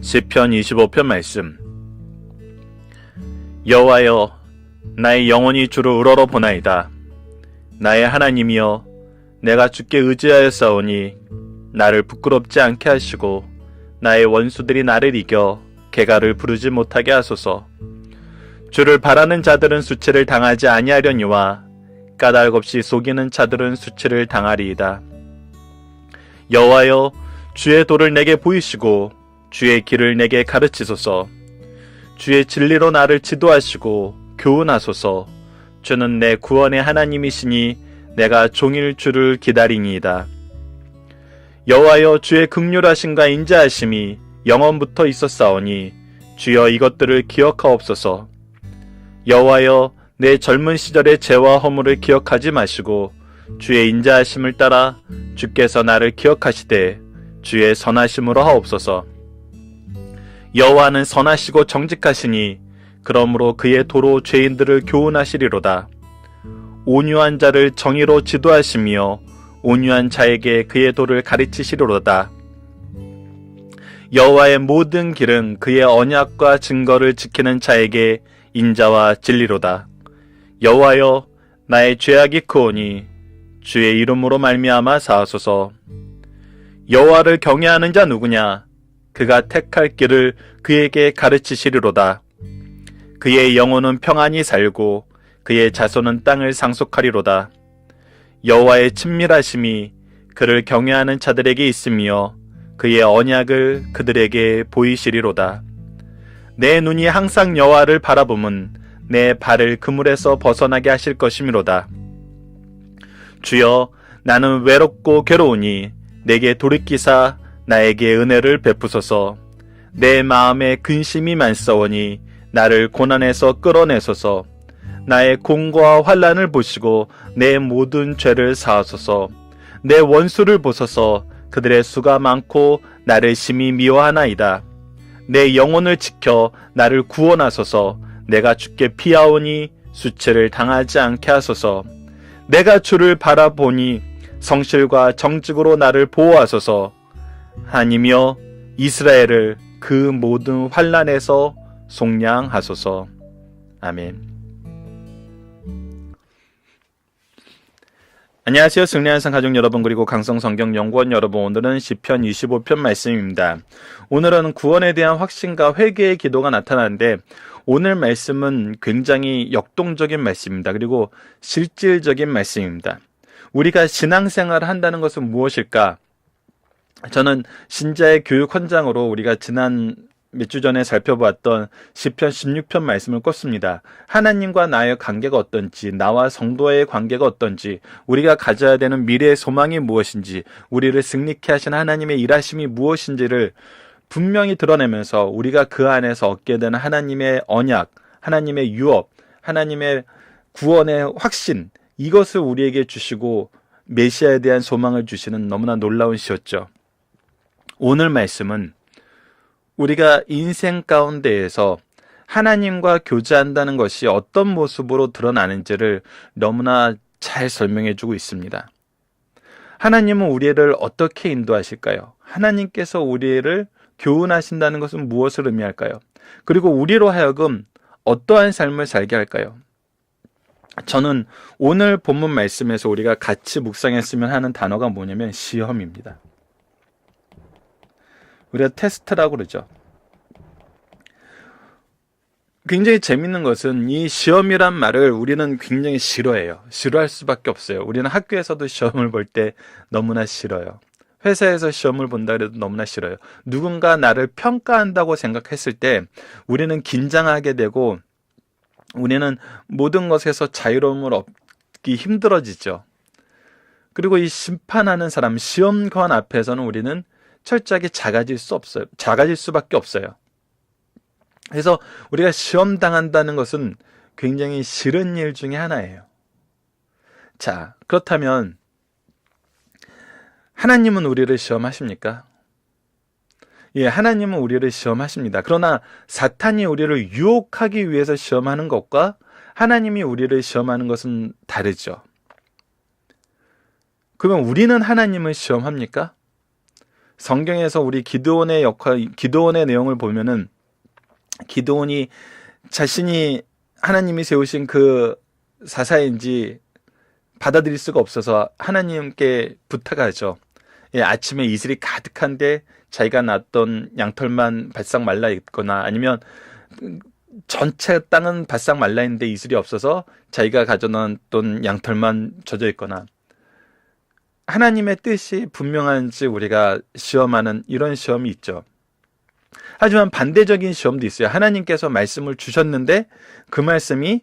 시편 25편 말씀. 여호와여, 나의 영혼이 주를 우러러 보나이다. 나의 하나님이여, 내가 주께 의지하였사오니 나를 부끄럽지 않게 하시고 나의 원수들이 나를 이겨 개가를 부르지 못하게 하소서. 주를 바라는 자들은 수치를 당하지 아니하려니와 까닭 없이 속이는 자들은 수치를 당하리이다. 여호와여, 주의 도를 내게 보이시고 주의 길을 내게 가르치소서. 주의 진리로 나를 지도하시고 교훈하소서. 주는 내 구원의 하나님이시니 내가 종일 주를 기다리니이다. 여호와여, 주의 긍휼하심과 인자하심이 영원부터 있었사오니 주여 이것들을 기억하옵소서. 여호와여, 내 젊은 시절의 죄와 허물을 기억하지 마시고 주의 인자하심을 따라 주께서 나를 기억하시되 주의 선하심으로 하옵소서. 여호와는 선하시고 정직하시니 그러므로 그의 도로 죄인들을 교훈하시리로다. 온유한 자를 정의로 지도하시며 온유한 자에게 그의 도를 가르치시리로다. 여호와의 모든 길은 그의 언약과 증거를 지키는 자에게 인자와 진리로다. 여호와여, 나의 죄악이 크오니 주의 이름으로 말미암아 사하소서. 여호와를 경외하는 자 누구냐? 그가 택할 길을 그에게 가르치시리로다. 그의 영혼은 평안히 살고 그의 자손은 땅을 상속하리로다. 여호와의 친밀하심이 그를 경외하는 자들에게 있으며 그의 언약을 그들에게 보이시리로다. 내 눈이 항상 여호와를 바라보면 내 발을 그물에서 벗어나게 하실 것이미로다. 주여, 나는 외롭고 괴로우니 내게 돌이키사 나에게 은혜를 베푸소서. 내 마음에 근심이 많사오니 나를 고난에서 끌어내소서. 나의 공고와 환난을 보시고 내 모든 죄를 사하소서. 내 원수를 보소서. 그들의 수가 많고 나를 심히 미워하나이다. 내 영혼을 지켜 나를 구원하소서. 내가 주께 피하오니 수치를 당하지 않게 하소서. 내가 주를 바라보니 성실과 정직으로 나를 보호하소서. 하나님이여, 이스라엘을 그 모든 환난에서 속량하소서. 아멘. 안녕하세요. 승리한상 가족 여러분, 그리고 강성성경연구원 여러분, 오늘은 시편 25편 말씀입니다. 오늘은 구원에 대한 확신과 회개의 기도가 나타나는데, 오늘 말씀은 굉장히 역동적인 말씀입니다. 그리고 실질적인 말씀입니다. 우리가 신앙생활을 한다는 것은 무엇일까? 저는 신자의 교육 헌장으로 우리가 지난 몇 주 전에 살펴보았던 시편 16편 말씀을 꼽습니다. 하나님과 나의 관계가 어떤지, 나와 성도의 관계가 어떤지, 우리가 가져야 되는 미래의 소망이 무엇인지, 우리를 승리케 하신 하나님의 일하심이 무엇인지를 분명히 드러내면서 우리가 그 안에서 얻게 되는 하나님의 언약, 하나님의 유업, 하나님의 구원의 확신, 이것을 우리에게 주시고 메시아에 대한 소망을 주시는 너무나 놀라운 시였죠. 오늘 말씀은 우리가 인생 가운데에서 하나님과 교제한다는 것이 어떤 모습으로 드러나는지를 너무나 잘 설명해 주고 있습니다. 하나님은 우리를 어떻게 인도하실까요? 하나님께서 우리를 교훈하신다는 것은 무엇을 의미할까요? 그리고 우리로 하여금 어떠한 삶을 살게 할까요? 저는 오늘 본문 말씀에서 우리가 같이 묵상했으면 하는 단어가 뭐냐면 시험입니다. 우리가 테스트라고 그러죠. 굉장히 재밌는 것은 이 시험이란 말을 우리는 굉장히 싫어해요. 싫어할 수밖에 없어요. 우리는 학교에서도 시험을 볼 때 너무나 싫어요. 회사에서 시험을 본다 그래도 너무나 싫어요. 누군가 나를 평가한다고 생각했을 때 우리는 긴장하게 되고 우리는 모든 것에서 자유로움을 얻기 힘들어지죠. 그리고 이 심판하는 사람, 시험관 앞에서는 우리는 철저하게 작아질 수밖에 없어요. 그래서 우리가 시험 당한다는 것은 굉장히 싫은 일 중에 하나예요. 자, 그렇다면 하나님은 우리를 시험하십니까? 예, 하나님은 우리를 시험하십니다. 그러나 사탄이 우리를 유혹하기 위해서 시험하는 것과 하나님이 우리를 시험하는 것은 다르죠. 그러면 우리는 하나님을 시험합니까? 성경에서 우리 기드온의 역할, 기드온의 내용을 보면은 기드온이 자신이 하나님이 세우신 그 사사인지 받아들일 수가 없어서 하나님께 부탁하죠. 예, 아침에 이슬이 가득한데 자기가 낳았던 양털만 바싹 말라 있거나 아니면 전체 땅은 바싹 말라 있는데 이슬이 없어서 자기가 가져놨던 양털만 젖어 있거나 하나님의 뜻이 분명한지 우리가 시험하는 이런 시험이 있죠. 하지만 반대적인 시험도 있어요. 하나님께서 말씀을 주셨는데 그 말씀이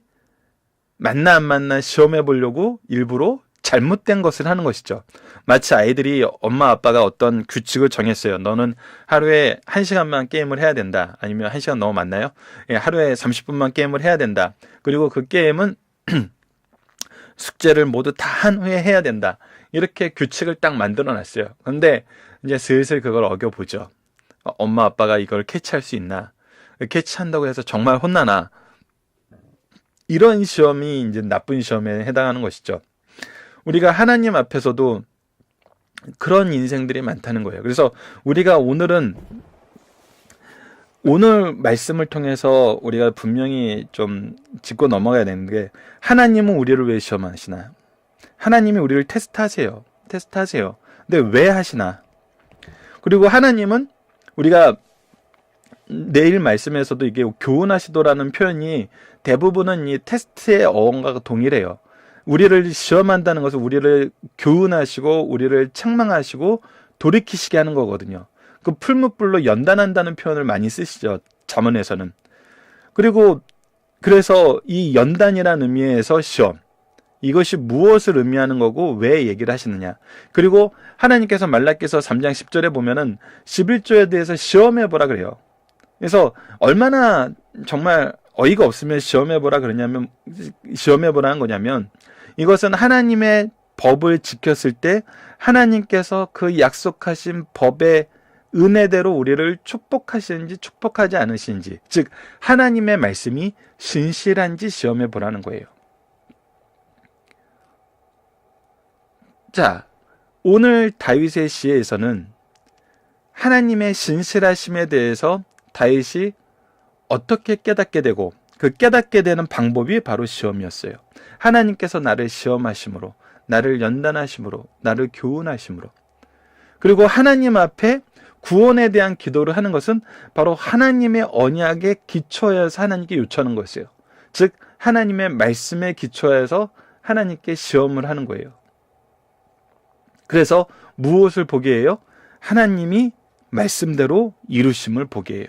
맞나 안 맞나 시험해 보려고 일부러 잘못된 것을 하는 것이죠. 마치 아이들이 엄마 아빠가 어떤 규칙을 정했어요. 너는 하루에 1시간만 게임을 해야 된다. 아니면 1시간 너무 많나요? 예, 하루에 30분만 게임을 해야 된다. 그리고 그 게임은 숙제를 모두 다 한 후에 해야 된다. 이렇게 규칙을 딱 만들어 놨어요. 근데 이제 슬슬 그걸 어겨보죠. 엄마 아빠가 이걸 캐치할 수 있나? 캐치한다고 해서 정말 혼나나? 이런 시험이 이제 나쁜 시험에 해당하는 것이죠. 우리가 하나님 앞에서도 그런 인생들이 많다는 거예요. 그래서 우리가 오늘 말씀을 통해서 우리가 분명히 좀 짚고 넘어가야 되는 게 하나님은 우리를 왜 시험하시나? 하나님이 우리를 테스트하세요. 근데 왜 하시나? 그리고 하나님은 우리가 내일 말씀에서도 이게 교훈하시도라는 표현이 대부분은 이 테스트의 어원과 동일해요. 우리를 시험한다는 것은 우리를 교훈하시고 우리를 책망하시고 돌이키시게 하는 거거든요. 그 풀무불로 연단한다는 표현을 많이 쓰시죠. 잠언에서는. 그리고 그래서 이 연단이라는 의미에서 시험. 이것이 무엇을 의미하는 거고 왜 얘기를 하시느냐. 그리고 하나님께서 말라기서 3장 10절에 보면은 11조에 대해서 시험해보라 그래요. 그래서 얼마나 정말 어이가 없으면 시험해보라는 거냐면 이것은 하나님의 법을 지켰을 때 하나님께서 그 약속하신 법의 은혜대로 우리를 축복하시는지 축복하지 않으시는지, 즉 하나님의 말씀이 신실한지 시험해보라는 거예요. 자, 오늘 다윗의 시에서는 하나님의 신실하심에 대해서 다윗이 어떻게 깨닫게 되고 그 깨닫게 되는 방법이 바로 시험이었어요. 하나님께서 나를 시험하심으로, 나를 연단하심으로, 나를 교훈하심으로. 그리고 하나님 앞에 구원에 대한 기도를 하는 것은 바로 하나님의 언약에 기초해서 하나님께 요청하는 것이에요. 즉 하나님의 말씀에 기초해서 하나님께 시험을 하는 거예요. 그래서 무엇을 보게 해요? 하나님이 말씀대로 이루심을 보게 해요.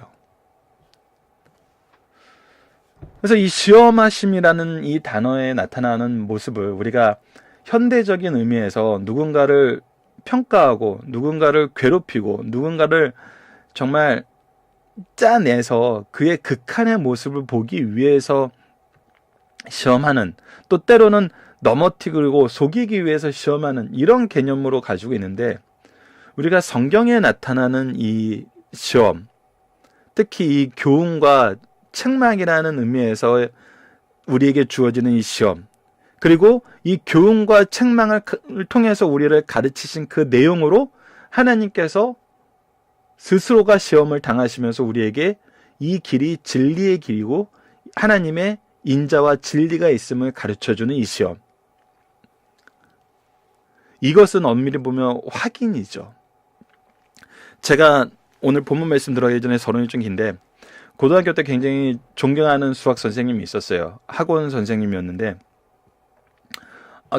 그래서 이 시험하심이라는 이 단어에 나타나는 모습을 우리가 현대적인 의미에서 누군가를 평가하고 누군가를 괴롭히고 누군가를 정말 짜내서 그의 극한의 모습을 보기 위해서 시험하는, 또 때로는 넘어뜨리고 속이기 위해서 시험하는 이런 개념으로 가지고 있는데, 우리가 성경에 나타나는 이 시험, 특히 이 교훈과 책망이라는 의미에서 우리에게 주어지는 이 시험, 그리고 이 교훈과 책망을 통해서 우리를 가르치신 그 내용으로 하나님께서 스스로가 시험을 당하시면서 우리에게 이 길이 진리의 길이고 하나님의 인자와 진리가 있음을 가르쳐주는 이 시험, 이것은 엄밀히 보면 확인이죠. 제가 오늘 본문 말씀 들어가기 전에 서론이 좀 긴데, 고등학교 때 굉장히 존경하는 수학 선생님이 있었어요. 학원 선생님이었는데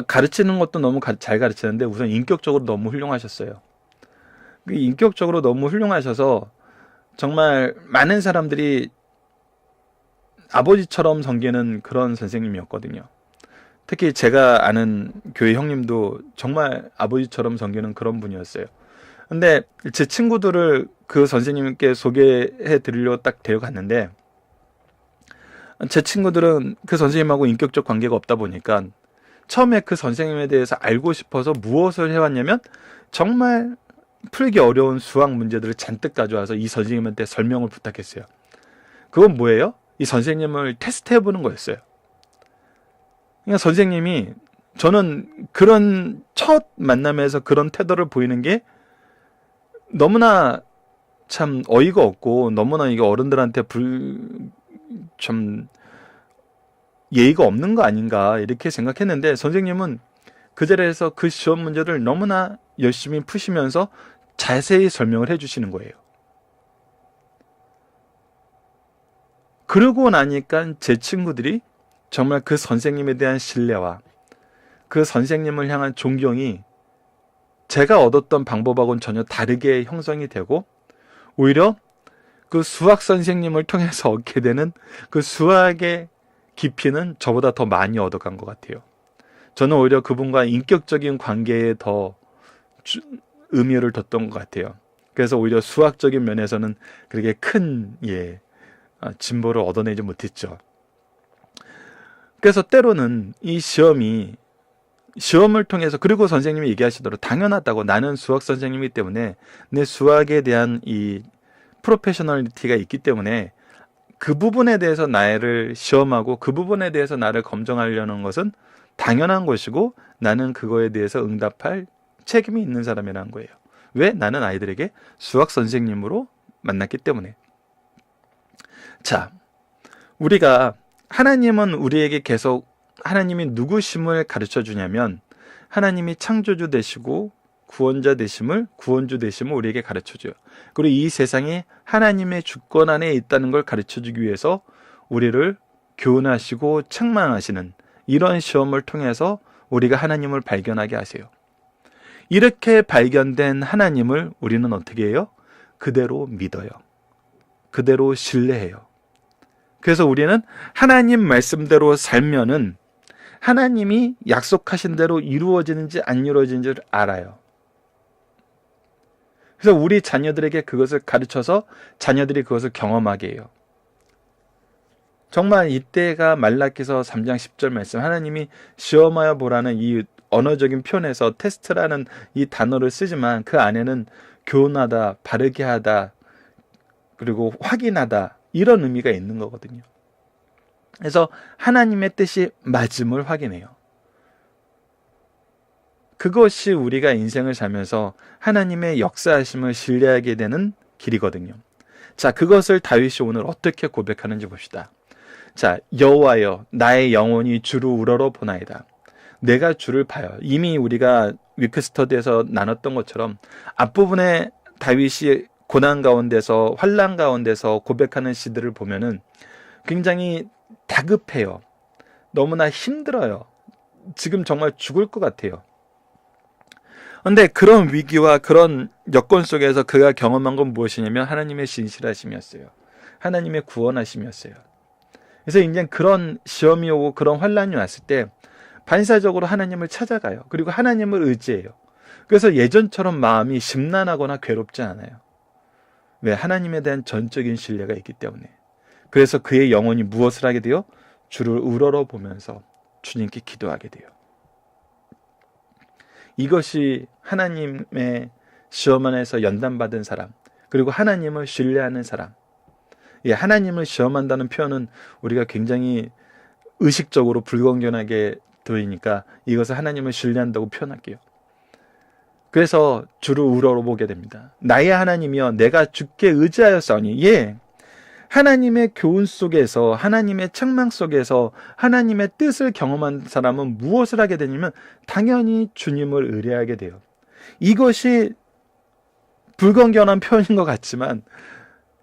가르치는 것도 너무 잘 가르치는데 우선 인격적으로 너무 훌륭하셨어요. 인격적으로 너무 훌륭하셔서 정말 많은 사람들이 아버지처럼 섬기는 그런 선생님이었거든요. 특히 제가 아는 교회 형님도 정말 아버지처럼 섬기는 그런 분이었어요. 근데 제 친구들을 그 선생님께 소개해 드리려고 딱 데려갔는데, 제 친구들은 그 선생님하고 인격적 관계가 없다 보니까 처음에 그 선생님에 대해서 알고 싶어서 무엇을 해왔냐면 정말 풀기 어려운 수학 문제들을 잔뜩 가져와서 이 선생님한테 설명을 부탁했어요. 그건 뭐예요? 이 선생님을 테스트해보는 거였어요. 그러니까 선생님이, 저는 그런 첫 만남에서 그런 태도를 보이는 게 너무나 참 어이가 없고 너무나 이게 어른들한테 참 예의가 없는 거 아닌가 이렇게 생각했는데, 선생님은 그 자리에서 그 시험 문제를 너무나 열심히 푸시면서 자세히 설명을 해주시는 거예요. 그러고 나니까 제 친구들이 정말 그 선생님에 대한 신뢰와 그 선생님을 향한 존경이 제가 얻었던 방법하고는 전혀 다르게 형성이 되고, 오히려 그 수학 선생님을 통해서 얻게 되는 그 수학의 깊이는 저보다 더 많이 얻어간 것 같아요. 저는 오히려 그분과 인격적인 관계에 더 의미를 뒀던 것 같아요. 그래서 오히려 수학적인 면에서는 그렇게 큰 진보를 얻어내지 못했죠. 그래서 때로는 이 시험을 통해서, 그리고 선생님이 얘기하시도록 당연하다고, 나는 수학 선생님이기 때문에 내 수학에 대한 이 프로페셔널리티가 있기 때문에 그 부분에 대해서 나를 시험하고 그 부분에 대해서 나를 검증하려는 것은 당연한 것이고, 나는 그거에 대해서 응답할 책임이 있는 사람이라는 거예요. 왜? 나는 아이들에게 수학 선생님으로 만났기 때문에. 자, 우리가 하나님은 우리에게 계속 하나님이 누구심을 가르쳐 주냐면, 하나님이 창조주 되시고 구원자 되심을, 구원주 되심을 우리에게 가르쳐 줘요. 그리고 이 세상이 하나님의 주권 안에 있다는 걸 가르쳐 주기 위해서 우리를 교훈하시고 책망하시는 이런 시험을 통해서 우리가 하나님을 발견하게 하세요. 이렇게 발견된 하나님을 우리는 어떻게 해요? 그대로 믿어요. 그대로 신뢰해요. 그래서 우리는 하나님 말씀대로 살면은 하나님이 약속하신 대로 이루어지는지 안 이루어지는지를 알아요. 그래서 우리 자녀들에게 그것을 가르쳐서 자녀들이 그것을 경험하게 해요. 정말 이때가 말라기서 3장 10절 말씀, 하나님이 시험하여 보라는 이 언어적인 표현에서 테스트라는 이 단어를 쓰지만 그 안에는 교훈하다, 바르게 하다, 그리고 확인하다, 이런 의미가 있는 거거든요. 그래서 하나님의 뜻이 맞음을 확인해요. 그것이 우리가 인생을 살면서 하나님의 역사하심을 신뢰하게 되는 길이거든요. 자, 그것을 다윗이 오늘 어떻게 고백하는지 봅시다. 자, 여호와여, 나의 영혼이 주를 우러러 보나이다. 내가 주를 봐요. 이미 우리가 위크스터디에서 나눴던 것처럼 앞부분에 다윗이 고난 가운데서, 환난 가운데서 고백하는 시들을 보면은 굉장히 다급해요. 너무나 힘들어요. 지금 정말 죽을 것 같아요. 그런데 그런 위기와 그런 여건 속에서 그가 경험한 건 무엇이냐면 하나님의 신실하심이었어요. 하나님의 구원하심이었어요. 그래서 이제 그런 시험이 오고 그런 환난이 왔을 때 반사적으로 하나님을 찾아가요. 그리고 하나님을 의지해요. 그래서 예전처럼 마음이 심란하거나 괴롭지 않아요. 왜? 하나님에 대한 전적인 신뢰가 있기 때문에. 그래서 그의 영혼이 무엇을 하게 돼요? 주를 우러러 보면서 주님께 기도하게 돼요. 이것이 하나님의 시험 안에서 연단받은 사람, 그리고 하나님을 신뢰하는 사람. 하나님을 시험한다는 표현은 우리가 굉장히 의식적으로 불건전하게 보이니까 이것을 하나님을 신뢰한다고 표현할게요. 그래서 주를 우러러보게 됩니다. 나의 하나님이여, 내가 주께 의지하였사오니. 하나님의 교훈 속에서, 하나님의 책망 속에서 하나님의 뜻을 경험한 사람은 무엇을 하게 되냐면 당연히 주님을 의뢰하게 돼요. 이것이 불건전한 표현인 것 같지만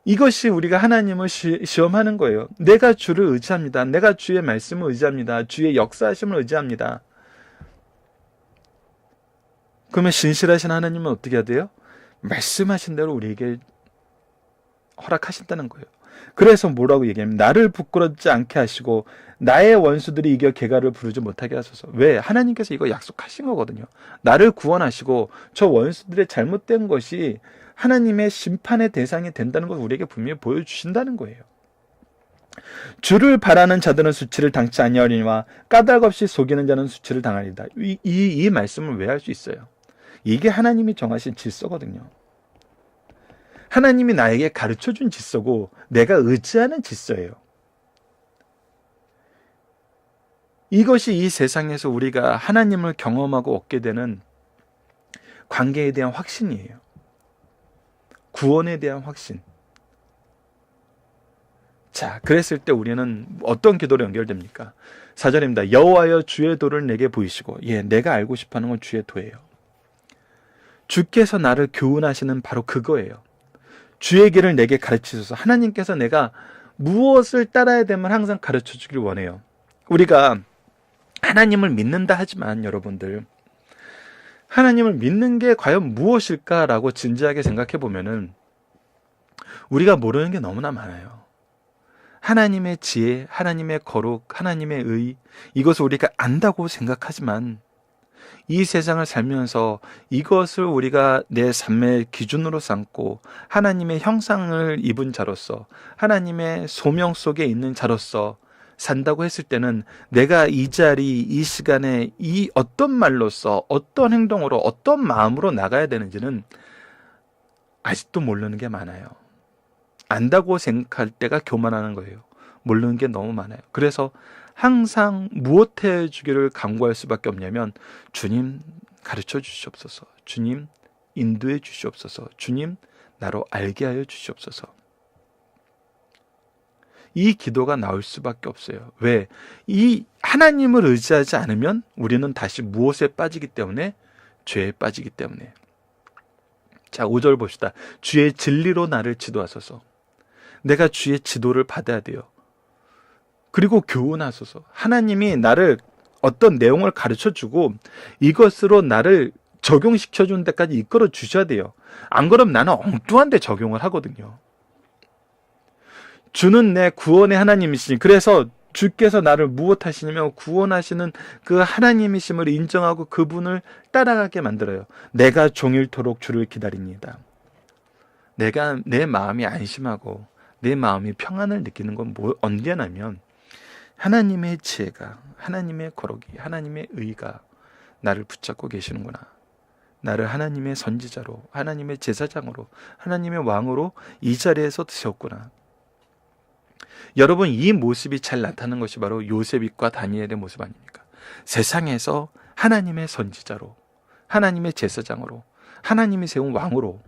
이것이 우리가 하나님을 시험하는 거예요. 내가 주를 의지합니다. 내가 주의 말씀을 의지합니다. 주의 역사하심을 의지합니다. 그러면 신실하신 하나님은 어떻게 해야 돼요? 말씀하신 대로 우리에게 허락하신다는 거예요. 그래서 뭐라고 얘기하면 나를 부끄럽지 않게 하시고 나의 원수들이 이겨 개가를 부르지 못하게 하소서. 왜? 하나님께서 이거 약속하신 거거든요. 나를 구원하시고 저 원수들의 잘못된 것이 하나님의 심판의 대상이 된다는 걸 우리에게 분명히 보여주신다는 거예요. 주를 바라는 자들은 수치를 당치 아니하리니와 까닭 없이 속이는 자는 수치를 당하리다. 이 말씀을 왜 할 수 있어요? 이게 하나님이 정하신 질서거든요. 하나님이 나에게 가르쳐준 질서고 내가 의지하는 질서예요. 이것이 이 세상에서 우리가 하나님을 경험하고 얻게 되는 관계에 대한 확신이에요. 구원에 대한 확신. 자, 그랬을 때 우리는 어떤 기도로 연결됩니까? 4절입니다. 여호와여 주의 도를 내게 보이시고, 내가 알고 싶어하는 건 주의 도예요. 주께서 나를 교훈하시는 바로 그거예요. 주의 길을 내게 가르치소서. 하나님께서 내가 무엇을 따라야 되면 항상 가르쳐 주길 원해요. 우리가 하나님을 믿는다 하지만 여러분들, 하나님을 믿는 게 과연 무엇일까라고 진지하게 생각해 보면은 우리가 모르는 게 너무나 많아요. 하나님의 지혜, 하나님의 거룩, 하나님의 의, 이것을 우리가 안다고 생각하지만 이 세상을 살면서 이것을 우리가 내 삶의 기준으로 삼고 하나님의 형상을 입은 자로서, 하나님의 소명 속에 있는 자로서 산다고 했을 때는 내가 이 자리, 이 시간에 이 어떤 말로써, 어떤 행동으로, 어떤 마음으로 나가야 되는지는 아직도 모르는 게 많아요. 안다고 생각할 때가 교만하는 거예요. 모르는 게 너무 많아요. 그래서 항상 무엇 해주기를 간구할 수밖에 없냐면, 주님 가르쳐 주시옵소서, 주님 인도해 주시옵소서, 주님 나로 알게 하여 주시옵소서. 이 기도가 나올 수밖에 없어요. 왜? 이 하나님을 의지하지 않으면 우리는 다시 무엇에 빠지기 때문에? 죄에 빠지기 때문에. 자, 5절 봅시다. 주의 진리로 나를 지도하소서. 내가 주의 지도를 받아야 돼요. 그리고 교훈하소서. 하나님이 나를 어떤 내용을 가르쳐주고 이것으로 나를 적용시켜준 데까지 이끌어 주셔야 돼요. 안 그러면 나는 엉뚱한 데 적용을 하거든요. 주는 내 구원의 하나님이시니, 그래서 주께서 나를 무엇하시냐면 구원하시는 그 하나님이심을 인정하고 그분을 따라가게 만들어요. 내가 종일토록 주를 기다립니다. 내 마음이 안심하고 내 마음이 평안을 느끼는 건 언제냐면, 하나님의 지혜가, 하나님의 거룩이, 하나님의 의가 나를 붙잡고 계시는구나. 나를 하나님의 선지자로, 하나님의 제사장으로, 하나님의 왕으로 이 자리에서 드셨구나. 여러분, 이 모습이 잘 나타나는 것이 바로 요셉과 다니엘의 모습 아닙니까? 세상에서 하나님의 선지자로, 하나님의 제사장으로, 하나님이 세운 왕으로,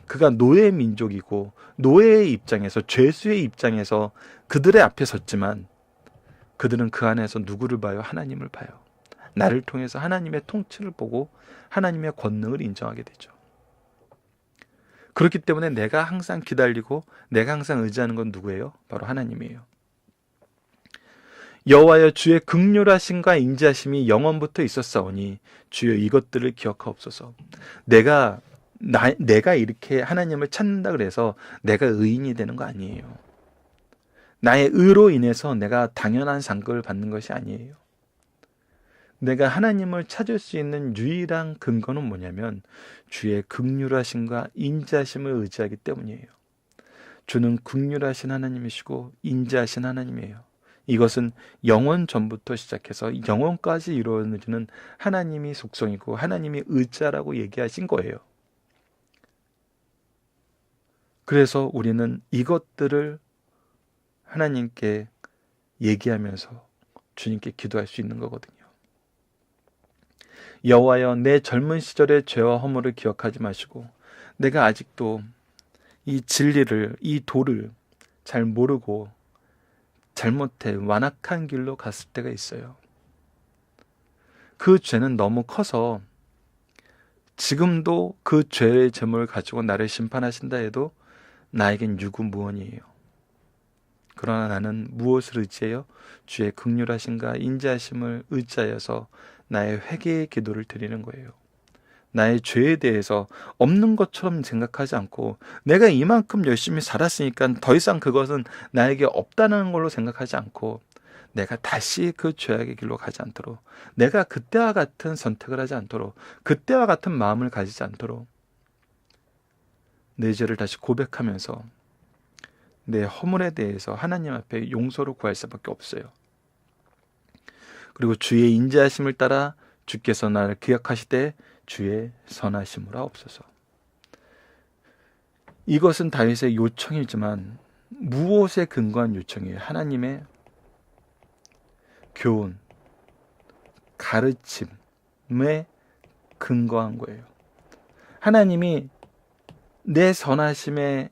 그가 노예 민족이고 노예의 입장에서, 죄수의 입장에서 그들의 앞에 섰지만 그들은 그 안에서 누구를 봐요? 하나님을 봐요. 나를 통해서 하나님의 통치를 보고 하나님의 권능을 인정하게 되죠. 그렇기 때문에 내가 항상 기다리고 내가 항상 의지하는 건 누구예요? 바로 하나님이에요. 여호와여 주의 긍휼하심과 인자하심이 영원부터 있었사오니 주여 이것들을 기억하옵소서. 내가 이렇게 하나님을 찾는다 그래서 내가 의인이 되는 거 아니에요. 나의 의로 인해서 내가 당연한 상급을 받는 것이 아니에요. 내가 하나님을 찾을 수 있는 유일한 근거는 뭐냐면 주의 긍휼하심과 인자하심을 의지하기 때문이에요. 주는 긍휼하신 하나님이시고 인자하신 하나님이에요. 이것은 영원 전부터 시작해서 영원까지 이루어지는 하나님이 속성이고 하나님이 의자라고 얘기하신 거예요. 그래서 우리는 이것들을 하나님께 얘기하면서 주님께 기도할 수 있는 거거든요. 여호와여 내 젊은 시절의 죄와 허물을 기억하지 마시고, 내가 아직도 이 진리를, 이 도를 잘 모르고 잘못해 완악한 길로 갔을 때가 있어요. 그 죄는 너무 커서 지금도 그 죄의 제목을 가지고 나를 심판하신다 해도 나에겐 유구무원이에요. 그러나 나는 무엇을 의지해요? 주의 긍휼하심과 인자하심을 의지하여서 나의 회개의 기도를 드리는 거예요. 나의 죄에 대해서 없는 것처럼 생각하지 않고, 내가 이만큼 열심히 살았으니까 더 이상 그것은 나에게 없다는 걸로 생각하지 않고, 내가 다시 그 죄악의 길로 가지 않도록, 내가 그때와 같은 선택을 하지 않도록, 그때와 같은 마음을 가지지 않도록 내 죄를 다시 고백하면서 내 허물에 대해서 하나님 앞에 용서를 구할 수밖에 없어요. 그리고 주의 인자하심을 따라 주께서 나를 기억하시되 주의 선하심으로 하옵소서. 이것은 다윗의 요청이지만 무엇에 근거한 요청이에요? 하나님의 교훈, 가르침에 근거한 거예요. 하나님이 내 선하심에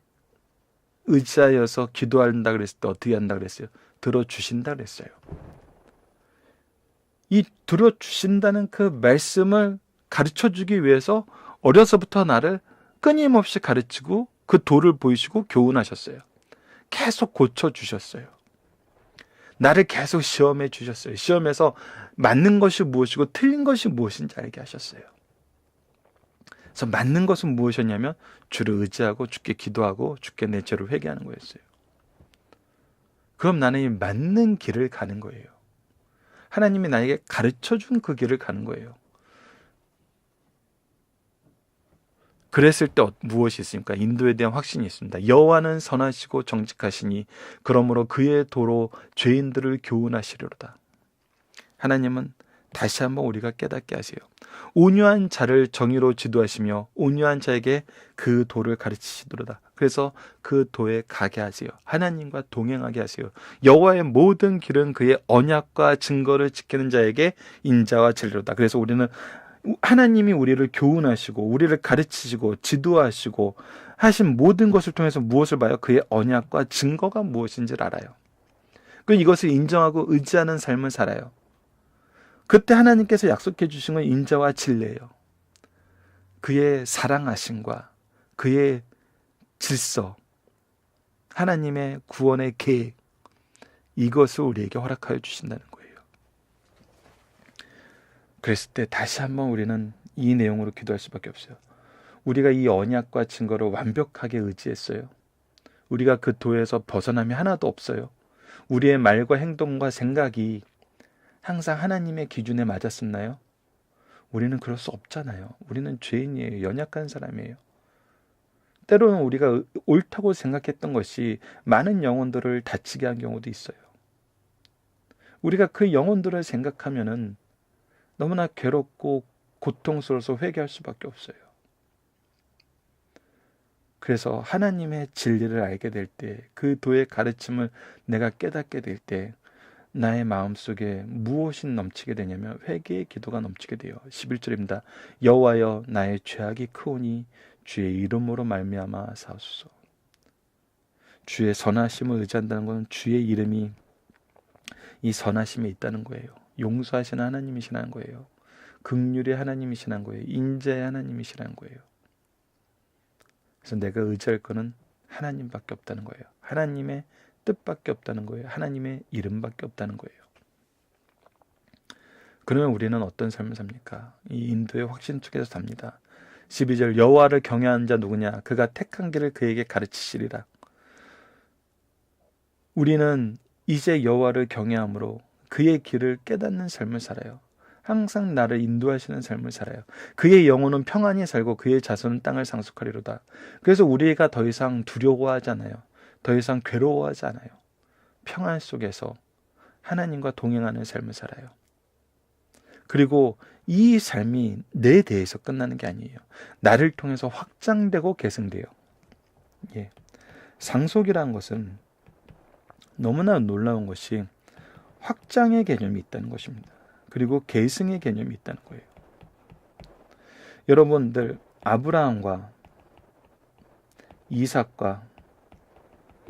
의지하여서 기도한다 그랬을 때 어떻게 한다 그랬어요? 들어주신다 그랬어요. 이 들어주신다는 그 말씀을 가르쳐주기 위해서 어려서부터 나를 끊임없이 가르치고 그 도를 보이시고 교훈하셨어요. 계속 고쳐주셨어요. 나를 계속 시험해 주셨어요. 시험에서 맞는 것이 무엇이고 틀린 것이 무엇인지 알게 하셨어요. 그래서 맞는 것은 무엇이었냐면 주를 의지하고 주께 기도하고 주께 내 죄를 회개하는 거였어요. 그럼 나는 이 맞는 길을 가는 거예요. 하나님이 나에게 가르쳐준 그 길을 가는 거예요. 그랬을 때 무엇이 있습니까? 인도에 대한 확신이 있습니다. 여호와는 선하시고 정직하시니 그러므로 그의 도로 죄인들을 교훈하시리로다. 하나님은 다시 한번 우리가 깨닫게 하세요. 온유한 자를 정의로 지도하시며 온유한 자에게 그 도를 가르치시도로다. 그래서 그 도에 가게 하세요. 하나님과 동행하게 하세요. 여호와의 모든 길은 그의 언약과 증거를 지키는 자에게 인자와 진리로다. 그래서 우리는 하나님이 우리를 교훈하시고 우리를 가르치시고 지도하시고 하신 모든 것을 통해서 무엇을 봐요? 그의 언약과 증거가 무엇인지를 알아요. 그 이것을 인정하고 의지하는 삶을 살아요. 그때 하나님께서 약속해 주신 건 인자와 진리예요. 그의 사랑하심과 그의 질서, 하나님의 구원의 계획, 이것을 우리에게 허락하여 주신다는 거예요. 그랬을 때 다시 한번 우리는 이 내용으로 기도할 수밖에 없어요. 우리가 이 언약과 증거를 완벽하게 의지했어요. 우리가 그 도에서 벗어남이 하나도 없어요. 우리의 말과 행동과 생각이 항상 하나님의 기준에 맞았었나요? 우리는 그럴 수 없잖아요. 우리는 죄인이에요. 연약한 사람이에요. 때로는 우리가 옳다고 생각했던 것이 많은 영혼들을 다치게 한 경우도 있어요. 우리가 그 영혼들을 생각하면은 너무나 괴롭고 고통스러워서 회개할 수밖에 없어요. 그래서 하나님의 진리를 알게 될 때, 그 도의 가르침을 내가 깨닫게 될 때 나의 마음속에 무엇이 넘치게 되냐면 회개의 기도가 넘치게 돼요. 11절입니다. 여호와여 나의 죄악이 크오니 주의 이름으로 말미암아 사옵소서. 주의 선하심을 의지한다는 것은 주의 이름이 이 선하심에 있다는 거예요. 용서하시는 하나님이시라는 거예요. 긍휼의 하나님이시라는 거예요. 인자의 하나님이시라는 거예요. 그래서 내가 의지할 거는 하나님밖에 없다는 거예요. 하나님의 뜻밖에 없다는 거예요. 하나님의 이름밖에 없다는 거예요. 그러면 우리는 어떤 삶을 삽니까? 이 인도의 확신 속에서 삽니다. 12절 여호와를 경외하는 자 누구냐? 그가 택한 길을 그에게 가르치시리라. 우리는 이제 여호와를 경외함으로 그의 길을 깨닫는 삶을 살아요. 항상 나를 인도하시는 삶을 살아요. 그의 영혼은 평안히 살고 그의 자손은 땅을 상속하리로다. 그래서 우리가 더 이상 두려워하잖아요. 더 이상 괴로워하지 않아요. 평안 속에서 하나님과 동행하는 삶을 살아요. 그리고 이 삶이 내 대해서 끝나는 게 아니에요. 나를 통해서 확장되고 계승돼요. 예. 상속이라는 것은 너무나 놀라운 것이 확장의 개념이 있다는 것입니다. 그리고 계승의 개념이 있다는 거예요. 여러분들 아브라함과 이삭과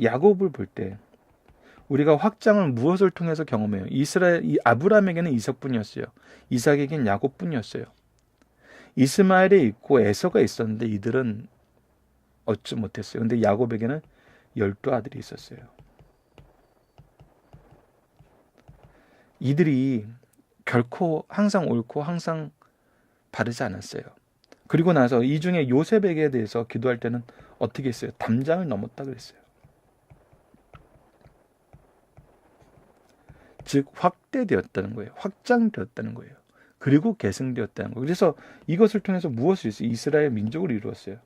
야곱을 볼 때 우리가 확장을 무엇을 통해서 경험해요? 아브라함에게는 이삭뿐이었어요. 이삭에게는 야곱뿐이었어요. 이스마엘이 있고 에서가 있었는데 이들은 얻지 못했어요. 근데 야곱에게는 12아들이 있었어요. 이들이 결코 항상 옳고 항상 바르지 않았어요. 그리고 나서 이 중에 요셉에게 대해서 기도할 때는 어떻게 했어요? 담장을 넘었다 그랬어요. 즉 확대되었다는 거예요. 확장되었다는 거예요. 그리고 계승되었다는 거예요. 그래서 이것을 통해서 무엇을 했어요? 이스라엘 민족을 이루었어요.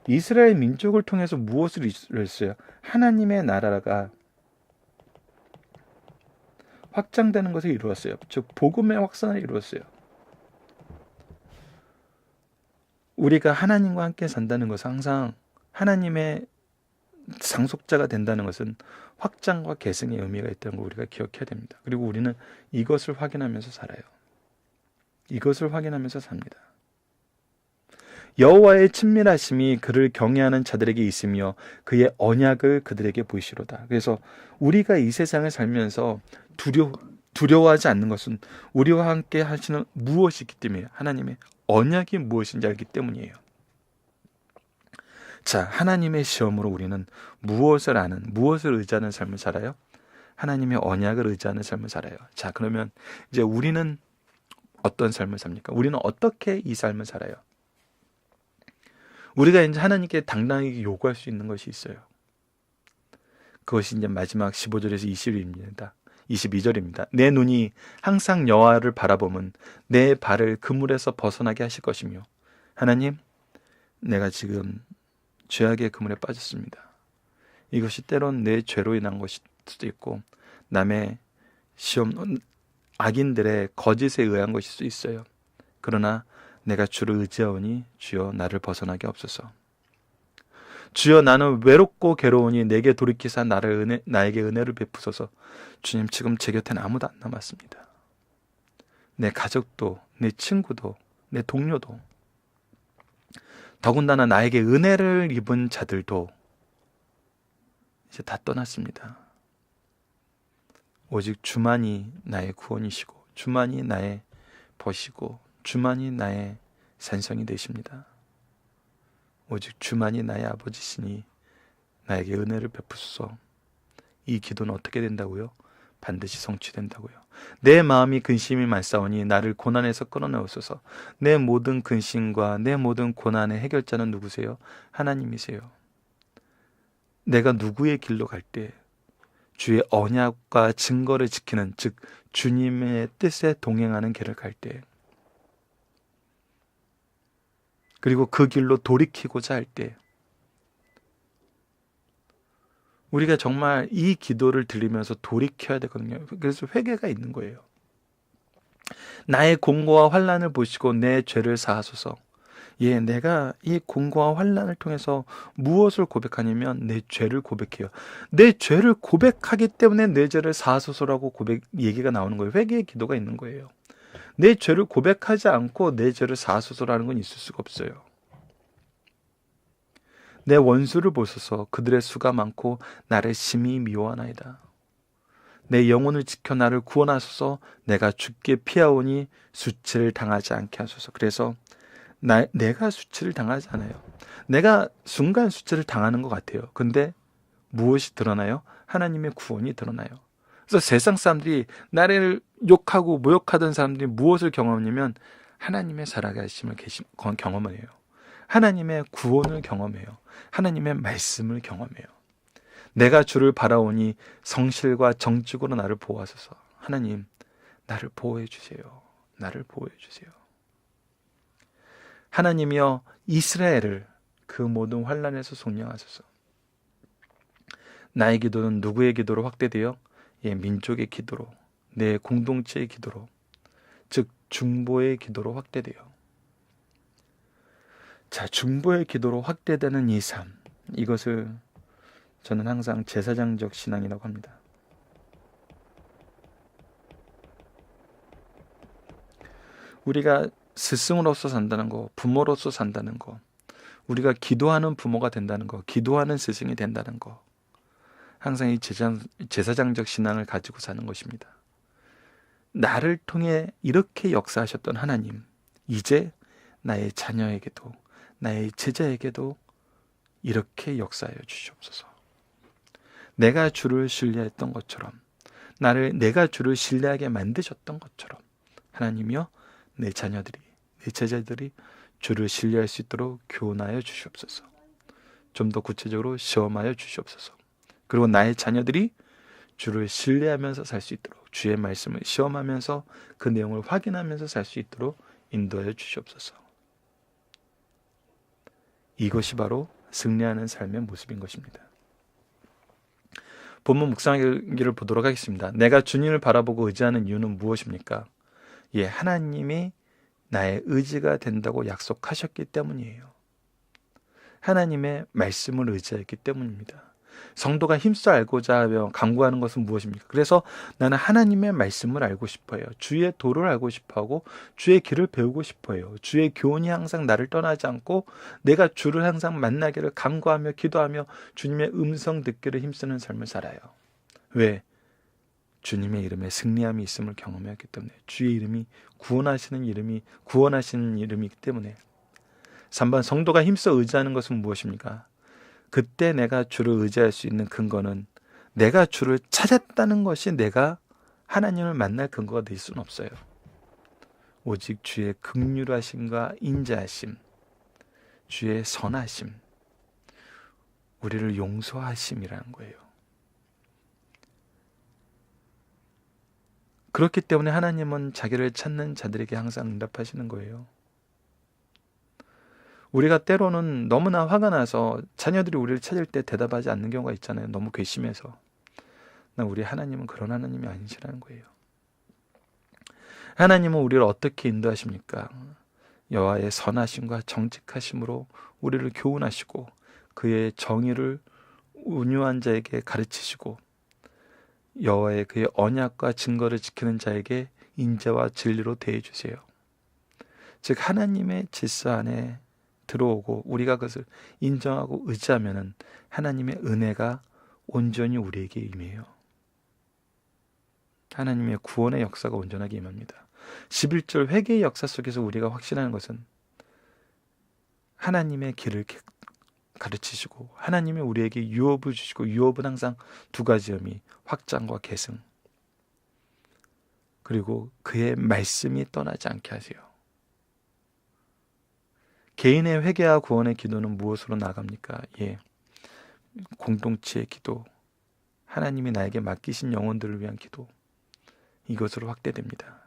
이스라엘 민족을 통해서 무엇을 이루었어요? 하나님의 나라가 확장되는 것을 이루었어요. 즉 복음의 확산을 이루었어요. 우리가 하나님과 함께 산다는 것은 항상 하나님의 상속자가 된다는 것은 확장과 계승의 의미가 있다는 걸 우리가 기억해야 됩니다. 그리고 우리는 이것을 확인하면서 살아요. 이것을 확인하면서 삽니다. 여호와의 친밀하심이 그를 경외하는 자들에게 있으며 그의 언약을 그들에게 보이시로다. 그래서 우리가 이 세상을 살면서 두려워하지 않는 것은 우리와 함께 하시는 무엇이 있기 때문에 하나님의 언약이 무엇인지 알기 때문이에요. 자, 하나님의 시험으로 우리는 무엇을 의지하는 삶을 살아요? 하나님의 언약을 의지하는 삶을 살아요. 자, 그러면 이제 우리는 어떤 삶을 삽니까? 우리는 어떻게 이 삶을 살아요? 우리가 이제 하나님께 당당하게 요구할 수 있는 것이 있어요. 그것이 이제 마지막 15절에서 22절입니다. 내 눈이 항상 여호와를 바라보면 내 발을 그물에서 벗어나게 하실 것이며, 하나님, 내가 지금 죄악의 그물에 빠졌습니다. 이것이 때론 내 죄로 인한 것일 수도 있고 남의 악인들의 거짓에 의한 것일 수 있어요. 그러나 내가 주를 의지하오니 주여 나를 벗어나게 없소서. 주여 나는 외롭고 괴로우니 내게 돌이키사 나에게 은혜를 베푸소서. 주님, 지금 제 곁엔 아무도 안 남았습니다. 내 가족도, 내 친구도, 내 동료도, 더군다나 나에게 은혜를 입은 자들도 이제 다 떠났습니다. 오직 주만이 나의 구원이시고 주만이 나의 벗이고 주만이 나의 산성이 되십니다. 오직 주만이 나의 아버지시니 나에게 은혜를 베푸소서. 이 기도는 어떻게 된다고요? 반드시 성취된다고요. 내 마음이 근심이 많사오니 나를 고난에서 끌어내옵소서. 내 모든 근심과 내 모든 고난의 해결자는 누구세요? 하나님이세요. 내가 누구의 길로 갈 때 주의 언약과 증거를 지키는, 즉 주님의 뜻에 동행하는 길을 갈 때, 그리고 그 길로 돌이키고자 할 때, 우리가 정말 이 기도를 들으면서 돌이켜야 되거든요. 그래서 회개가 있는 거예요. 나의 공고와 환난을 보시고 내 죄를 사하소서. 예, 내가 이 공고와 환난을 통해서 무엇을 고백하냐면 내 죄를 고백해요. 내 죄를 고백하기 때문에 내 죄를 사하소서라고 얘기가 나오는 거예요. 회개의 기도가 있는 거예요. 내 죄를 고백하지 않고 내 죄를 사하소서라는 건 있을 수가 없어요. 내 원수를 보소서. 그들의 수가 많고 나를 심히 미워하나이다. 내 영혼을 지켜 나를 구원하소서. 내가 죽게 피하오니 수치를 당하지 않게 하소서. 그래서 내가 수치를 당하지 않아요. 내가 순간 수치를 당하는 것 같아요. 근데 무엇이 드러나요? 하나님의 구원이 드러나요. 그래서 세상 사람들이 나를 욕하고 모욕하던 사람들이 무엇을 경험하냐면 하나님의 살아계심을 경험을 해요. 하나님의 구원을 경험해요. 하나님의 말씀을 경험해요. 내가 주를 바라오니 성실과 정직으로 나를 보호하소서. 하나님, 나를 보호해 주세요. 나를 보호해 주세요. 하나님이여 이스라엘을 그 모든 환난에서 속량하소서. 나의 기도는 누구의 기도로 확대되어? 민족의 기도로, 내 공동체의 기도로, 즉 중보의 기도로 확대돼요. 자, 중보의 기도로 확대되는 이 삶, 이것을 저는 항상 제사장적 신앙이라고 합니다. 우리가 스승으로서 산다는 거, 부모로서 산다는 거, 우리가 기도하는 부모가 된다는 거, 기도하는 스승이 된다는 거, 항상 이 제사장적 신앙을 가지고 사는 것입니다. 나를 통해 이렇게 역사하셨던 하나님, 이제 나의 자녀에게도 나의 제자에게도 이렇게 역사하여 주시옵소서. 내가 주를 신뢰했던 것처럼, 내가 주를 신뢰하게 만드셨던 것처럼 하나님이여 내 자녀들이, 내 제자들이 주를 신뢰할 수 있도록 교훈하여 주시옵소서. 좀 더 구체적으로 시험하여 주시옵소서. 그리고 나의 자녀들이 주를 신뢰하면서 살 수 있도록, 주의 말씀을 시험하면서 그 내용을 확인하면서 살 수 있도록 인도하여 주시옵소서. 이것이 바로 승리하는 삶의 모습인 것입니다. 본문 묵상하기를 보도록 하겠습니다. 내가 주님을 바라보고 의지하는 이유는 무엇입니까? 하나님이 나의 의지가 된다고 약속하셨기 때문이에요. 하나님의 말씀을 의지했기 때문입니다. 성도가 힘써 알고자 하며 간구하는 것은 무엇입니까? 그래서 나는 하나님의 말씀을 알고 싶어요. 주의 도를 알고 싶어하고 주의 길을 배우고 싶어요. 주의 교훈이 항상 나를 떠나지 않고 내가 주를 항상 만나기를 간구하며 기도하며 주님의 음성 듣기를 힘쓰는 삶을 살아요. 왜? 주님의 이름에 승리함이 있음을 경험했기 때문에, 주의 이름이 구원하시는 이름이기 때문에. 3번, 성도가 힘써 의지하는 것은 무엇입니까? 그때 내가 주를 의지할 수 있는 근거는 내가 주를 찾았다는 것이 내가 하나님을 만날 근거가 될 수는 없어요. 오직 주의 긍휼하심과 인자하심, 주의 선하심, 우리를 용서하심이라는 거예요. 그렇기 때문에 하나님은 자기를 찾는 자들에게 항상 응답하시는 거예요. 우리가 때로는 너무나 화가 나서 자녀들이 우리를 찾을 때 대답하지 않는 경우가 있잖아요. 너무 괘씸해서. 우리 하나님은 그런 하나님이 아니시라는 거예요. 하나님은 우리를 어떻게 인도하십니까? 여호와의 선하심과 정직하심으로 우리를 교훈하시고 그의 정의를 온유한 자에게 가르치시고 여호와의 그의 언약과 증거를 지키는 자에게 인자와 진리로 대해 주세요. 즉 하나님의 질서 안에 들어오고 우리가 그것을 인정하고 의지하면은 하나님의 은혜가 온전히 우리에게 임해요. 하나님의 구원의 역사가 온전하게 임합니다. 11절 회개의 역사 속에서 우리가 확신하는 것은 하나님의 길을 가르치시고 하나님이 우리에게 유업을 주시고, 유업은 항상 두 가지 의미, 확장과 계승, 그리고 그의 말씀이 떠나지 않게 하세요. 개인의 회개와 구원의 기도는 무엇으로 나갑니까? 공동체의 기도, 하나님이 나에게 맡기신 영혼들을 위한 기도, 이것으로 확대됩니다.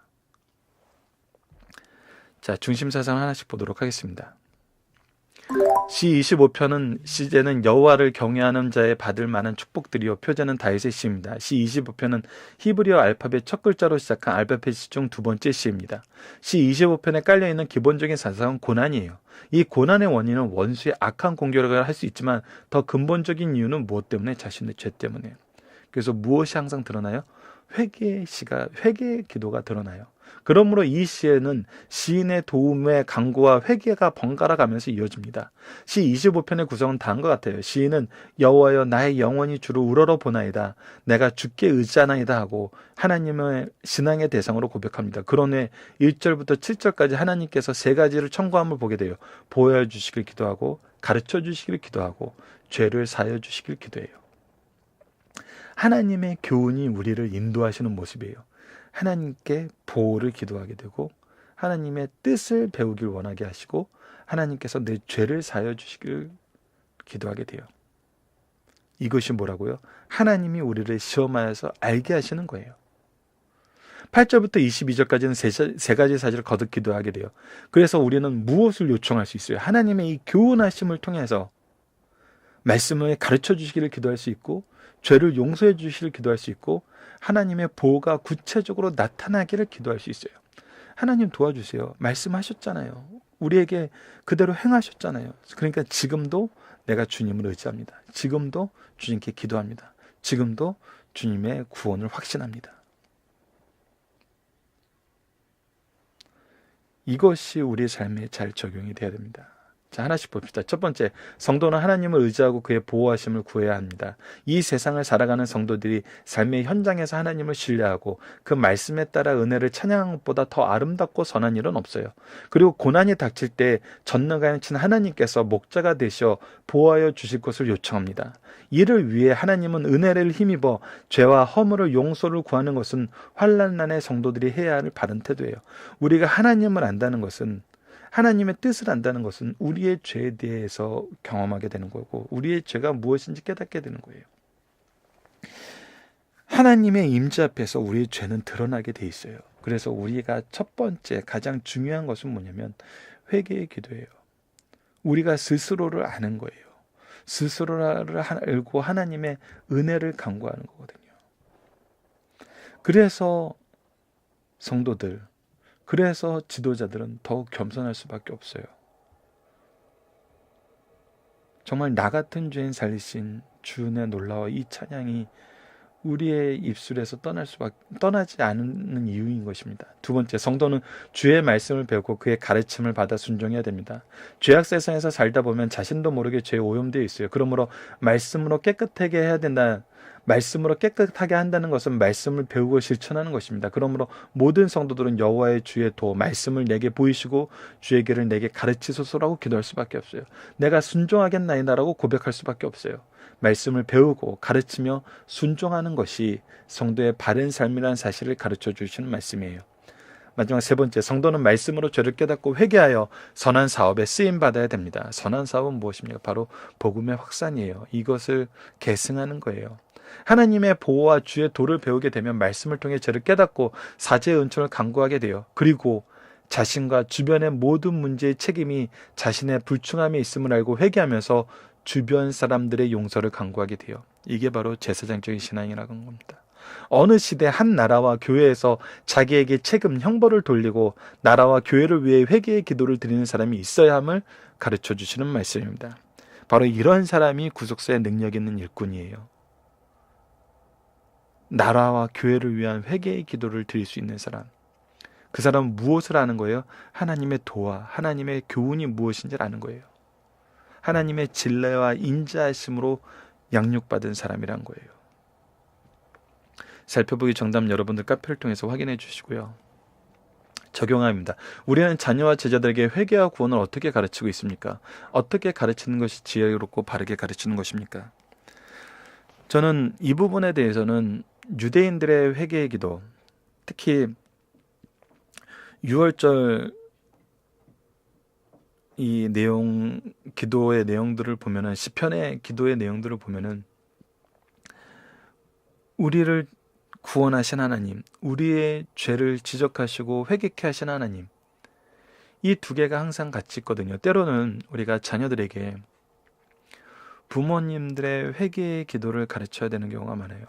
자, 중심사상 하나씩 보도록 하겠습니다. 시 25편은 시제는 여호와를 경외하는 자에 받을 만한 축복들이요, 표제는 다윗의 시입니다. 시 25편은 히브리어 알파벳 첫 글자로 시작한 알파벳 시 중 두 번째 시입니다. 시 25편에 깔려있는 기본적인 사상은 고난이에요. 이 고난의 원인은 원수의 악한 공격을 할 수 있지만 더 근본적인 이유는 무엇 때문에? 자신의 죄 때문에. 그래서 무엇이 항상 드러나요? 회개의 기도가 드러나요. 그러므로 이 시에는 시인의 도움의 간구와 회개가 번갈아 가면서 이어집니다. 시 25편의 구성은 다음과 같아요. 시인은 여호와여 나의 영혼이 주를 우러러 보나이다, 내가 주께 의지하나이다 하고 하나님의 신앙의 대상으로 고백합니다. 그런 후에 1절부터 7절까지 하나님께서 세 가지를 청구함을 보게 돼요. 보호해 주시길 기도하고, 가르쳐 주시길 기도하고, 죄를 사하여 주시길 기도해요. 하나님의 교훈이 우리를 인도하시는 모습이에요. 하나님께 보호를 기도하게 되고 하나님의 뜻을 배우길 원하게 하시고 하나님께서 내 죄를 사하여 주시길 기도하게 돼요. 이것이 뭐라고요? 하나님이 우리를 시험하여서 알게 하시는 거예요. 8절부터 22절까지는 세 가지 사실을 거듭 기도하게 돼요. 그래서 우리는 무엇을 요청할 수 있어요? 하나님의 이 교훈하심을 통해서 말씀을 가르쳐 주시기를 기도할 수 있고, 죄를 용서해 주시기를 기도할 수 있고, 하나님의 보호가 구체적으로 나타나기를 기도할 수 있어요. 하나님 도와주세요. 말씀하셨잖아요. 우리에게 그대로 행하셨잖아요. 그러니까 지금도 내가 주님을 의지합니다. 지금도 주님께 기도합니다. 지금도 주님의 구원을 확신합니다. 이것이 우리의 삶에 잘 적용이 돼야 됩니다. 자, 하나씩 봅시다. 첫 번째, 성도는 하나님을 의지하고 그의 보호하심을 구해야 합니다. 이 세상을 살아가는 성도들이 삶의 현장에서 하나님을 신뢰하고 그 말씀에 따라 은혜를 찬양하는 것보다 더 아름답고 선한 일은 없어요. 그리고 고난이 닥칠 때 전능하신 하나님께서 목자가 되셔 보호하여 주실 것을 요청합니다. 이를 위해 하나님은 은혜를 힘입어 죄와 허물을 용서를 구하는 것은 환난난의 성도들이 해야 할 바른 태도예요. 우리가 하나님을 안다는 것은, 하나님의 뜻을 안다는 것은 우리의 죄에 대해서 경험하게 되는 거고, 우리의 죄가 무엇인지 깨닫게 되는 거예요. 하나님의 임재 앞에서 우리의 죄는 드러나게 돼 있어요. 그래서 우리가 첫 번째 가장 중요한 것은 뭐냐면 회개의 기도예요. 우리가 스스로를 아는 거예요. 스스로를 알고 하나님의 은혜를 간구하는 거거든요. 그래서 성도들, 그래서 지도자들은 더욱 겸손할 수밖에 없어요. 정말 나 같은 죄인 살리신 주은혜 놀라워 이 찬양이 우리의 입술에서 떠나지 않는 이유인 것입니다. 두 번째, 성도는 주의 말씀을 배우고 그의 가르침을 받아 순종해야 됩니다. 죄악 세상에서 살다 보면 자신도 모르게 죄에 오염되어 있어요. 그러므로 말씀으로 깨끗하게 해야 된다. 말씀으로 깨끗하게 한다는 것은 말씀을 배우고 실천하는 것입니다. 그러므로 모든 성도들은 여호와의 주의 도 말씀을 내게 보이시고 주의 길을 내게 가르치소서라고 기도할 수밖에 없어요. 내가 순종하겠나이다라고 고백할 수밖에 없어요. 말씀을 배우고 가르치며 순종하는 것이 성도의 바른 삶이라는 사실을 가르쳐 주시는 말씀이에요. 마지막 세 번째, 성도는 말씀으로 죄를 깨닫고 회개하여 선한 사업에 쓰임 받아야 됩니다. 선한 사업은 무엇입니까? 바로 복음의 확산이에요. 이것을 계승하는 거예요. 하나님의 보호와 주의 도를 배우게 되면 말씀을 통해 죄를 깨닫고 사죄의 은총을 간구하게 돼요. 그리고 자신과 주변의 모든 문제의 책임이 자신의 불충함에 있음을 알고 회개하면서 주변 사람들의 용서를 간구하게 돼요. 이게 바로 제사장적인 신앙이라는 겁니다. 어느 시대 한 나라와 교회에서 자기에게 책임, 형벌을 돌리고 나라와 교회를 위해 회개의 기도를 드리는 사람이 있어야 함을 가르쳐 주시는 말씀입니다. 바로 이런 사람이 구속사의 능력 있는 일꾼이에요. 나라와 교회를 위한 회개의 기도를 드릴 수 있는 사람. 그 사람은 무엇을 아는 거예요? 하나님의 도와 하나님의 교훈이 무엇인지를 아는 거예요. 하나님의 진례와 인자하심으로 양육받은 사람이란 거예요. 살펴보기 정답 여러분들 카페를 통해서 확인해 주시고요. 적용합니다. 우리는 자녀와 제자들에게 회개와 구원을 어떻게 가르치고 있습니까? 어떻게 가르치는 것이 지혜롭고 바르게 가르치는 것입니까? 저는 이 부분에 대해서는 유대인들의 회개의 기도, 특히 6월절 이 내용, 기도의 내용들을 보면은, 시편의 기도의 내용들을 보면은, 우리를 구원하신 하나님, 우리의 죄를 지적하시고 회개케 하신 하나님, 이 두 개가 항상 같이 있거든요. 때로는 우리가 자녀들에게 부모님들의 회개의 기도를 가르쳐야 되는 경우가 많아요.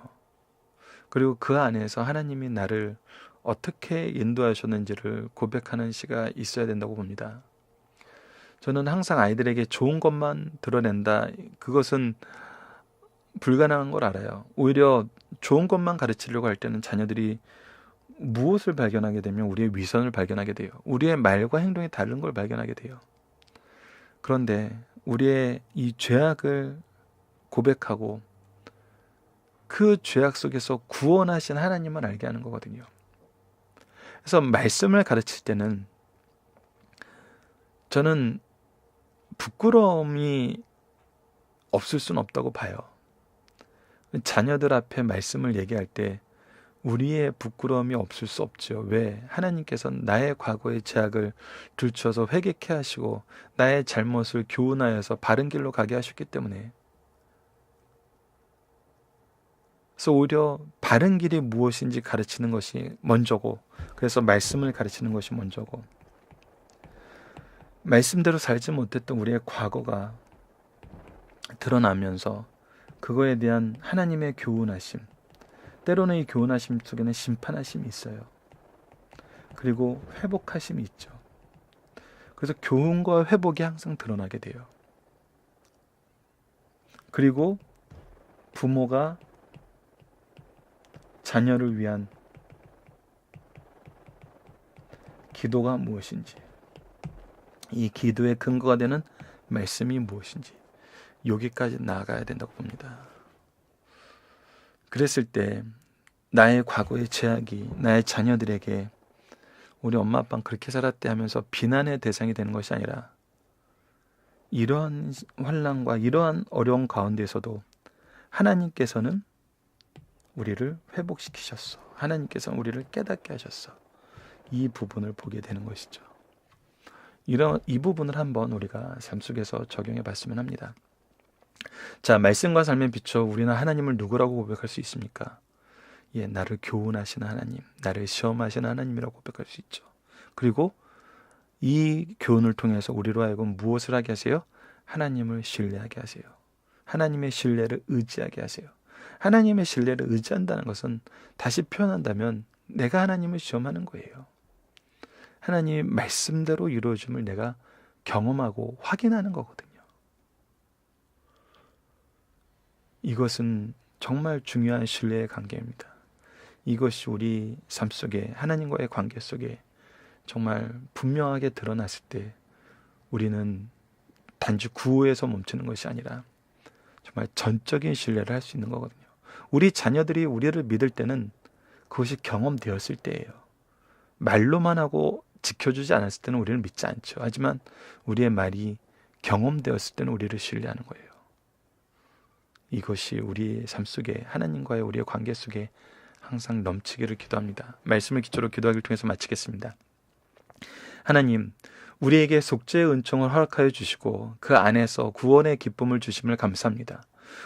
그리고 그 안에서 하나님이 나를 어떻게 인도하셨는지를 고백하는 시가 있어야 된다고 봅니다. 저는 항상 아이들에게 좋은 것만 드러낸다. 그것은 불가능한 걸 알아요. 오히려 좋은 것만 가르치려고 할 때는 자녀들이 무엇을 발견하게 되면 우리의 위선을 발견하게 돼요. 우리의 말과 행동이 다른 걸 발견하게 돼요. 그런데 우리의 이 죄악을 고백하고 그 죄악 속에서 구원하신 하나님을 알게 하는 거거든요. 그래서 말씀을 가르칠 때는 저는 부끄러움이 없을 수는 없다고 봐요. 자녀들 앞에 말씀을 얘기할 때 우리의 부끄러움이 없을 수 없죠. 왜? 하나님께서는 나의 과거의 죄악을 들추어서 회개케 하시고 나의 잘못을 교훈하여서 바른 길로 가게 하셨기 때문에. 그래서 오히려 바른 길이 무엇인지 가르치는 것이 먼저고, 그래서 말씀을 가르치는 것이 먼저고, 말씀대로 살지 못했던 우리의 과거가 드러나면서 그거에 대한 하나님의 교훈하심, 때로는 이 교훈하심 속에는 심판하심이 있어요. 그리고 회복하심이 있죠. 그래서 교훈과 회복이 항상 드러나게 돼요. 그리고 부모가 자녀를 위한 기도가 무엇인지, 이 기도의 근거가 되는 말씀이 무엇인지, 여기까지 나아가야 된다고 봅니다. 그랬을 때 나의 과거의 죄악이 나의 자녀들에게 우리 엄마 아빠는 그렇게 살았대 하면서 비난의 대상이 되는 것이 아니라, 이러한 환난과 이러한 어려운 가운데서도 하나님께서는 우리를 회복시키셨어. 하나님께서는 우리를 깨닫게 하셨어. 이 부분을 보게 되는 것이죠. 이 부분을 한번 우리가 삶 속에서 적용해 봤으면 합니다. 자, 말씀과 삶에 비춰 우리는 하나님을 누구라고 고백할 수 있습니까? 예, 나를 교훈하시는 하나님, 나를 시험하시는 하나님이라고 고백할 수 있죠. 그리고 이 교훈을 통해서 우리로 하여금 무엇을 하게 하세요? 하나님을 신뢰하게 하세요. 하나님의 신뢰를 의지하게 하세요. 하나님의 신뢰를 의지한다는 것은, 다시 표현한다면 내가 하나님을 시험하는 거예요. 하나님의 말씀대로 이루어짐을 내가 경험하고 확인하는 거거든요. 이것은 정말 중요한 신뢰의 관계입니다. 이것이 우리 삶 속에 하나님과의 관계 속에 정말 분명하게 드러났을 때 우리는 단지 구호에서 멈추는 것이 아니라 정말 전적인 신뢰를 할 수 있는 거거든요. 우리 자녀들이 우리를 믿을 때는 그것이 경험되었을 때예요. 말로만 하고 지켜주지 않았을 때는 우리를 믿지 않죠. 하지만 우리의 말이 경험되었을 때는 우리를 신뢰하는 거예요. 이것이 우리의 삶 속에 하나님과의 우리의 관계 속에 항상 넘치기를 기도합니다. 말씀을 기초로 기도하기를 통해서 마치겠습니다. 하나님, 우리에게 속죄의 은총을 허락하여 주시고 그 안에서 구원의 기쁨을 주심을 감사합니다.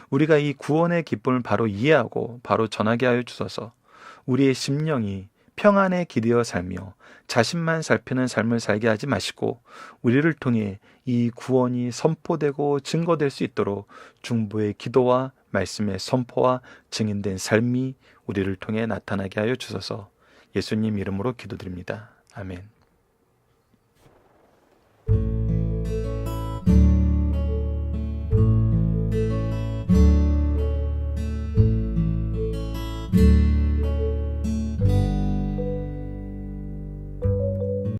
우리가 이 구원의 기쁨을 바로 이해하고 바로 전하게 하여 주셔서 우리의 심령이 평안에 기대어 살며 자신만 살피는 삶을 살게 하지 마시고 우리를 통해 이 구원이 선포되고 증거될 수 있도록 중보의 기도와 말씀의 선포와 증인된 삶이 우리를 통해 나타나게 하여 주셔서 예수님 이름으로 기도드립니다. 아멘.